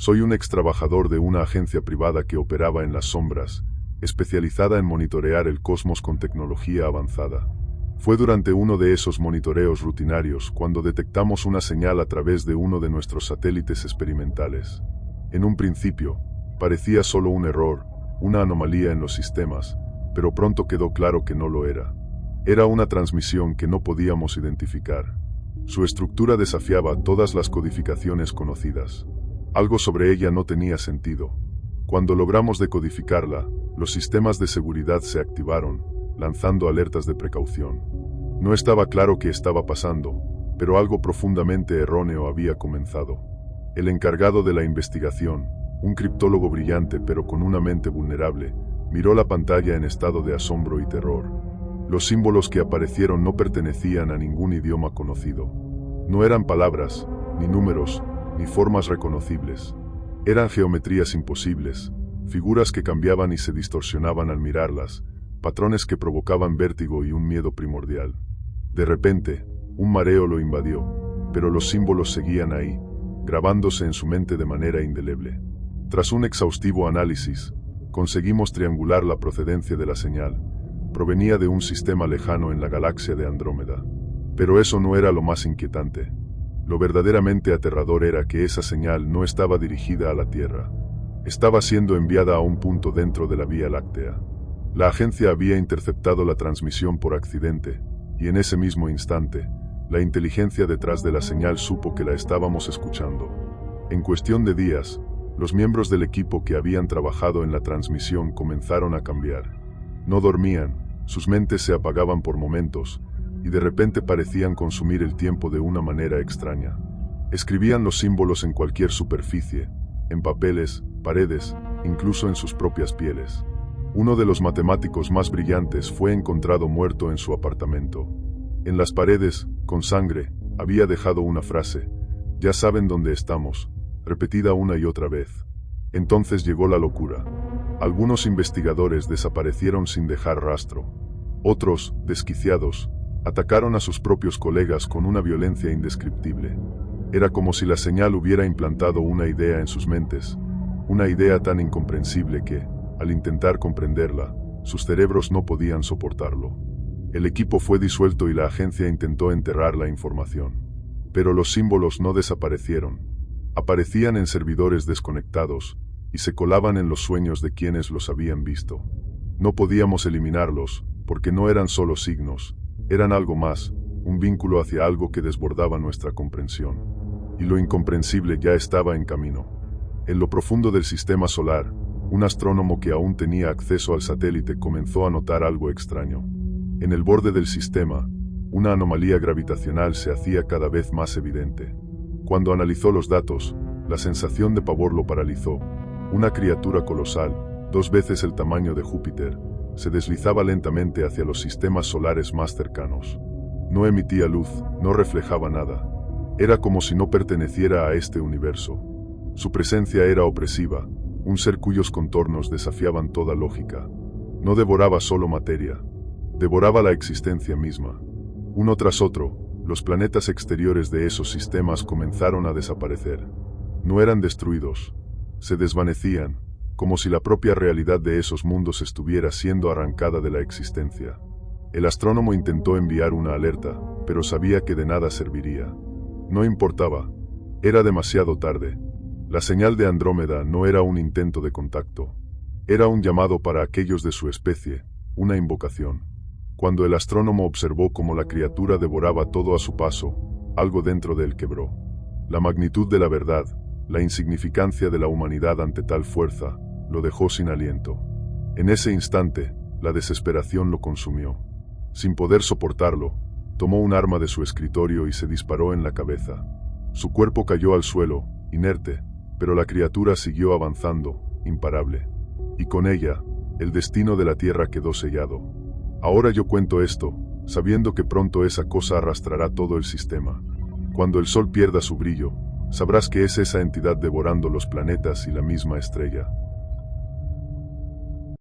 Soy un ex trabajador de una agencia privada que operaba en las sombras, especializada en monitorear el cosmos con tecnología avanzada. Fue durante uno de esos monitoreos rutinarios cuando detectamos una señal a través de uno de nuestros satélites experimentales. En un principio, parecía solo un error, una anomalía en los sistemas, pero pronto quedó claro que no lo era. Era una transmisión que no podíamos identificar. Su estructura desafiaba todas las codificaciones conocidas. Algo sobre ella no tenía sentido. Cuando logramos decodificarla, los sistemas de seguridad se activaron, lanzando alertas de precaución. No estaba claro qué estaba pasando, pero algo profundamente erróneo había comenzado. El encargado de la investigación, un criptólogo brillante pero con una mente vulnerable, miró la pantalla en estado de asombro y terror. Los símbolos que aparecieron no pertenecían a ningún idioma conocido. No eran palabras, ni números, ni formas reconocibles. Eran geometrías imposibles, figuras que cambiaban y se distorsionaban al mirarlas, patrones que provocaban vértigo y un miedo primordial. De repente, un mareo lo invadió, pero los símbolos seguían ahí, grabándose en su mente de manera indeleble. Tras un exhaustivo análisis, conseguimos triangular la procedencia de la señal. Provenía de un sistema lejano en la galaxia de Andrómeda. Pero eso no era lo más inquietante. Lo verdaderamente aterrador era que esa señal no estaba dirigida a la Tierra. Estaba siendo enviada a un punto dentro de la Vía Láctea. La agencia había interceptado la transmisión por accidente, y en ese mismo instante, la inteligencia detrás de la señal supo que la estábamos escuchando. En cuestión de días, los miembros del equipo que habían trabajado en la transmisión comenzaron a cambiar. No dormían, sus mentes se apagaban por momentos, y de repente parecían consumir el tiempo de una manera extraña. Escribían los símbolos en cualquier superficie, en papeles, paredes, incluso en sus propias pieles. Uno de los matemáticos más brillantes fue encontrado muerto en su apartamento. En las paredes, con sangre, había dejado una frase: "Ya saben dónde estamos", repetida una y otra vez. Entonces llegó la locura. Algunos investigadores desaparecieron sin dejar rastro. Otros, desquiciados, atacaron a sus propios colegas con una violencia indescriptible. Era como si la señal hubiera implantado una idea en sus mentes, una idea tan incomprensible que, al intentar comprenderla, sus cerebros no podían soportarlo. El equipo fue disuelto y la agencia intentó enterrar la información. Pero los símbolos no desaparecieron. Aparecían en servidores desconectados, y se colaban en los sueños de quienes los habían visto. No podíamos eliminarlos, porque no eran solo signos, eran algo más, un vínculo hacia algo que desbordaba nuestra comprensión. Y lo incomprensible ya estaba en camino. En lo profundo del sistema solar, un astrónomo que aún tenía acceso al satélite comenzó a notar algo extraño. En el borde del sistema, una anomalía gravitacional se hacía cada vez más evidente. Cuando analizó los datos, la sensación de pavor lo paralizó. Una criatura colosal, 2 veces el tamaño de Júpiter, se deslizaba lentamente hacia los sistemas solares más cercanos. No emitía luz, no reflejaba nada. Era como si no perteneciera a este universo. Su presencia era opresiva, un ser cuyos contornos desafiaban toda lógica. No devoraba solo materia, devoraba la existencia misma. Uno tras otro, los planetas exteriores de esos sistemas comenzaron a desaparecer. No eran destruidos, se desvanecían, como si la propia realidad de esos mundos estuviera siendo arrancada de la existencia. El astrónomo intentó enviar una alerta, pero sabía que de nada serviría. No importaba. Era demasiado tarde. La señal de Andrómeda no era un intento de contacto. Era un llamado para aquellos de su especie, una invocación. Cuando el astrónomo observó cómo la criatura devoraba todo a su paso, algo dentro de él quebró. La magnitud de la verdad, la insignificancia de la humanidad ante tal fuerza, lo dejó sin aliento. En ese instante, la desesperación lo consumió. Sin poder soportarlo, tomó un arma de su escritorio y se disparó en la cabeza. Su cuerpo cayó al suelo, inerte, pero la criatura siguió avanzando, imparable. Y con ella, el destino de la Tierra quedó sellado. Ahora yo cuento esto, sabiendo que pronto esa cosa arrastrará todo el sistema. Cuando el Sol pierda su brillo, sabrás que es esa entidad devorando los planetas y la misma estrella.